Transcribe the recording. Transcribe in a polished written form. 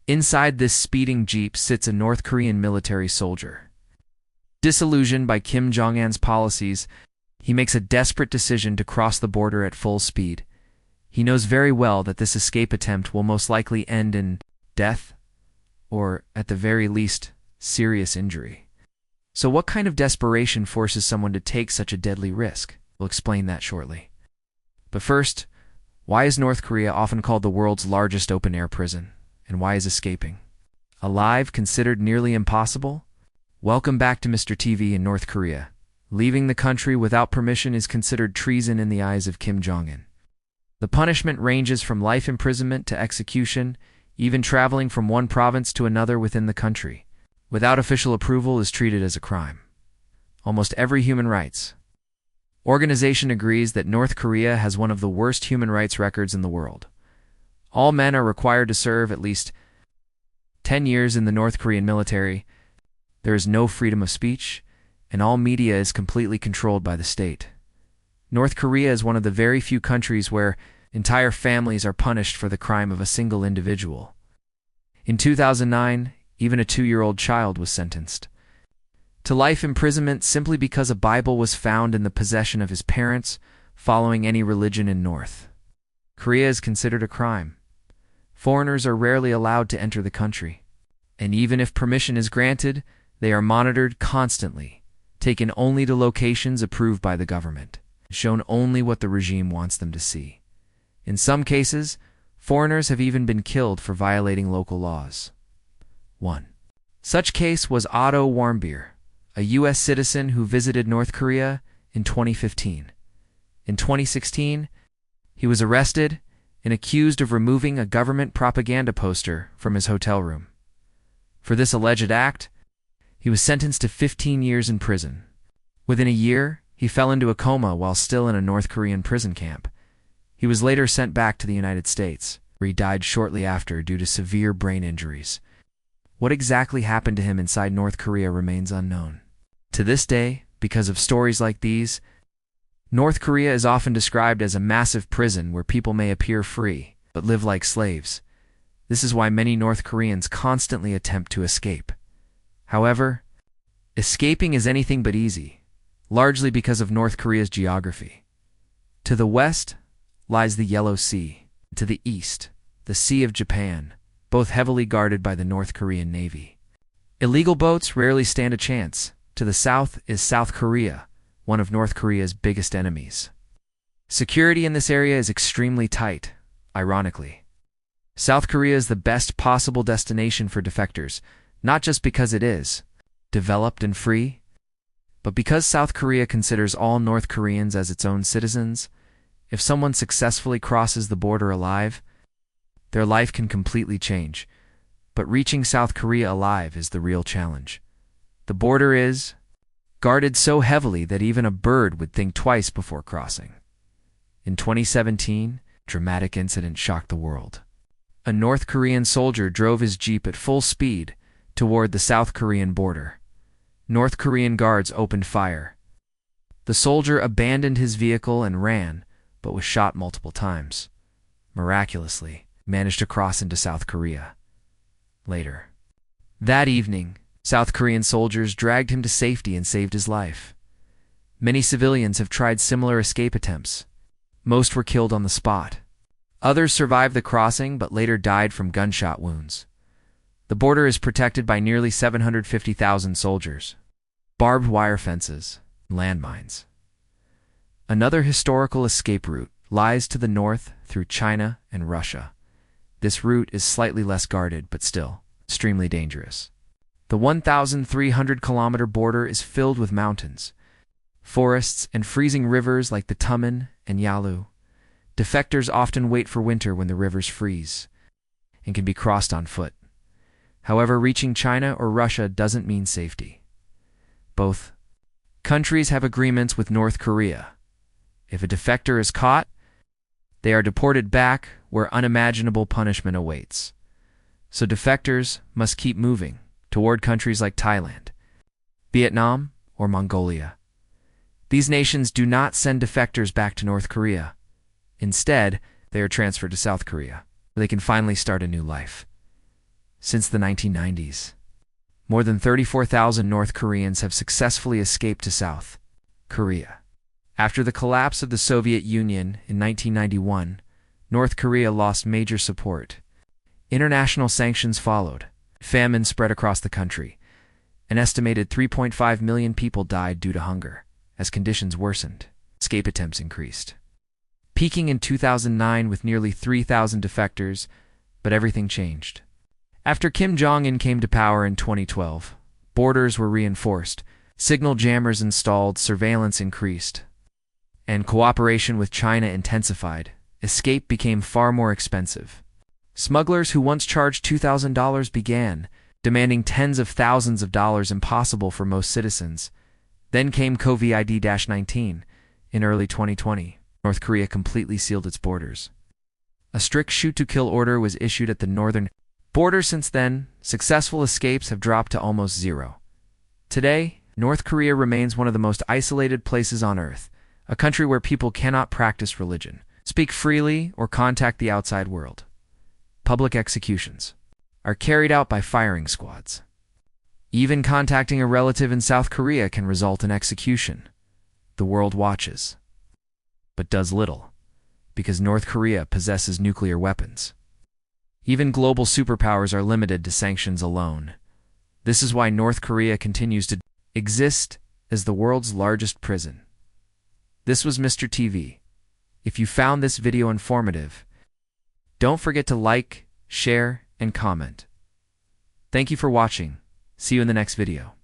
Inside this speeding jeep sits a North Korean military soldier. Disillusioned by Kim Jong-un's policies, he makes a desperate decision to cross the border at full speed. He knows very well that this escape attempt will most likely end in death, or, at the very least, serious injury. So what kind of desperation forces someone to take such a deadly risk? We'll explain that shortly. But first, why is North Korea often called the world's largest open-air prison? And why is escaping alive considered nearly impossible? Welcome back to Mr. TV in North Korea. Leaving the country without permission is considered treason in the eyes of Kim Jong-un. The punishment ranges from life imprisonment to execution, even traveling from one province to another within the country, without official approval, is treated as a crime. Almost every human rights organization agrees that North Korea has one of the worst human rights records in the world. All men are required to serve at least 10 years in the North Korean military. There is no freedom of speech, and all media is completely controlled by the state. North Korea is one of the very few countries where entire families are punished for the crime of a single individual. In 2009, even a 2-year-old child was sentenced to life imprisonment simply because a Bible was found in the possession of his parents following any religion in North Korea is considered a crime. Foreigners are rarely allowed to enter the country, and even if permission is granted, they are monitored constantly, taken only to locations approved by the government, shown only what the regime wants them to see. In some cases, foreigners have even been killed for violating local laws. 1. Such case was Otto Warmbier, a U.S. citizen who visited North Korea in 2015. In 2016, he was arrested and accused of removing a government propaganda poster from his hotel room. For this alleged act, he was sentenced to 15 years in prison. Within a year, he fell into a coma while still in a North Korean prison camp. He was later sent back to the United States, where he died shortly after due to severe brain injuries. What exactly happened to him inside North Korea remains unknown. To this day, because of stories like these, North Korea is often described as a massive prison where people may appear free, but live like slaves. This is why many North Koreans constantly attempt to escape. However, escaping is anything but easy, largely because of North Korea's geography. To the west lies the Yellow Sea. To the east, the Sea of Japan, both heavily guarded by the North Korean Navy. Illegal boats rarely stand a chance. To the south is South Korea, one of North Korea's biggest enemies. Security in this area is extremely tight, ironically. South Korea is the best possible destination for defectors, not just because it is developed and free, but because South Korea considers all North Koreans as its own citizens. If someone successfully crosses the border alive, their life can completely change. But reaching South Korea alive is the real challenge. The border is guarded so heavily that even a bird would think twice before crossing. In 2017, a dramatic incident shocked the world. A North Korean soldier drove his jeep at full speed toward the South Korean border. North Korean guards opened fire. The soldier abandoned his vehicle and ran, but was shot multiple times. Miraculously, he managed to cross into South Korea. Later that evening, South Korean soldiers dragged him to safety and saved his life. Many civilians have tried similar escape attempts. Most were killed on the spot. Others survived the crossing but later died from gunshot wounds. The border is protected by nearly 750,000 soldiers, barbed wire fences, and landmines. Another historical escape route lies to the north through China and Russia. This route is slightly less guarded but still extremely dangerous. The 1,300-kilometer border is filled with mountains, forests, and freezing rivers like the Tumen and Yalu. Defectors often wait for winter when the rivers freeze and can be crossed on foot. However, reaching China or Russia doesn't mean safety. Both countries have agreements with North Korea. If a defector is caught, they are deported back where unimaginable punishment awaits. So defectors must keep moving toward countries like Thailand, Vietnam, or Mongolia. These nations do not send defectors back to North Korea. Instead, they are transferred to South Korea, where they can finally start a new life. since the 1990s. More than 34,000 North Koreans have successfully escaped to South Korea. After the collapse of the Soviet Union in 1991, North Korea lost major support. International sanctions followed. Famine spread across the country. An estimated 3.5 million people died due to hunger. As conditions worsened, escape attempts increased, peaking in 2009 with nearly 3,000 defectors, but everything changed. After Kim Jong-un came to power in 2012, borders were reinforced, signal jammers installed, surveillance increased, and cooperation with China intensified. Escape became far more expensive. Smugglers who once charged $2,000 began demanding tens of thousands of dollars, impossible for most citizens. Then came COVID-19 in early 2020. North Korea completely sealed its borders. A strict shoot-to-kill order was issued at the northern border. Since then, successful escapes have dropped to almost zero. Today, North Korea remains one of the most isolated places on Earth, a country where people cannot practice religion, speak freely, or contact the outside world. Public executions are carried out by firing squads. Even contacting a relative in South Korea can result in execution. The world watches, but does little, because North Korea possesses nuclear weapons. Even global superpowers are limited to sanctions alone. This is why North Korea continues to exist as the world's largest prison. This was Mr. TV. If you found this video informative, don't forget to like, share, and comment. Thank you for watching. See you in the next video.